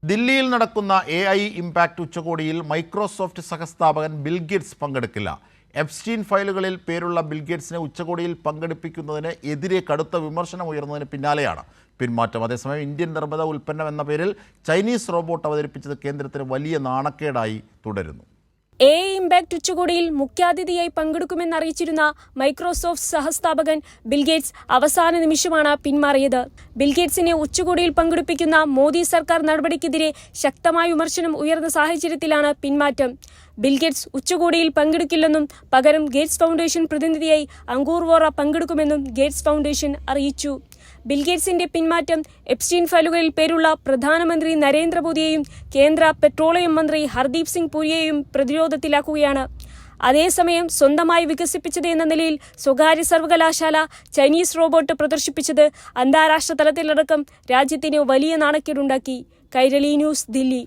ദില്ലിയിൽ നടക്കുന്ന AI impact ഉച്ചകോടിയിൽ മൈക്രോസോഫ്റ്റ് സഹസ്ഥാപകൻ ബിൽ ഗേറ്റ്സ് പങ്കെടുക്കില്ല. എപ്സ്റ്റീൻ ഫയലുകളിൽ പേരുള്ള ബിൽ ഗേറ്റ്സിനെ ഉച്ചകോടിയിൽ പങ്കെടുപ്പിക്കുന്നതിന് എതിരെ കടുത്ത വിമർശനം ഉയർന്നതിന് പിന്നാലെയാണ് പിന്മാറ്റം. അതേസമയം ഇന്ത്യൻ നിർമ്മിത ഉൽപ്പന്നം എന്ന പേരിൽ ചൈനീസ് റോബോട്ട് അവതരിപ്പിച്ചത് കേന്ദ്രത്തിന് വലിയ നാണക്കേടായി തുടരുന്നു. AI ഇംപാക്ട് ഉച്ചകോടിയിൽ മുഖ്യാതിഥിയായി പങ്കെടുക്കുമെന്നറിയിച്ചിരുന്ന മൈക്രോസോഫ്റ്റ് സഹസ്ഥാപകൻ ബിൽ ഗേറ്റ്സ് അവസാന നിമിഷമാണ് പിന്മാറിയത്. ബിൽ ഗേറ്റ്സിനെ ഉച്ചകോടിയിൽ പങ്കെടുപ്പിക്കുന്ന മോദി സർക്കാർ നടപടിക്കെതിരെ ശക്തമായ വിമർശനം ഉയർന്ന സാഹചര്യത്തിലാണ് പിന്മാറ്റം. ബിൽ ഗേറ്റ്സ് ഉച്ചകോടിയിൽ പങ്കെടുക്കില്ലെന്നും പകരം ഗേറ്റ്സ് ഫൗണ്ടേഷൻ പ്രതിനിധിയായി അങ്കൂർ വോറ പങ്കെടുക്കുമെന്നും ഗേറ്റ്സ് ഫൗണ്ടേഷൻ അറിയിച്ചു. ബിൽ ഗേറ്റ്സിന്റെ പിന്മാറ്റം എപ്സ്റ്റീൻ ഫയലുകളിൽ പേരുള്ള പ്രധാനമന്ത്രി നരേന്ദ്രമോദിയെയും കേന്ദ്ര പെട്രോളിയം മന്ത്രി ഹർദീപ് സിംഗ് പുരിയെയും പ്രതിരോധത്തിലാക്കുകയാണ്. അതേസമയം സ്വന്തമായി വികസിപ്പിച്ചത് എന്ന നിലയിൽ സ്വകാര്യ സർവകലാശാല ചൈനീസ് റോബോട്ട് പ്രദർശിപ്പിച്ചത് അന്താരാഷ്ട്ര തലത്തിലടക്കം രാജ്യത്തിന് വലിയ നാണക്കേടുണ്ടാക്കി. കൈരളി ന്യൂസ്, ദില്ലി.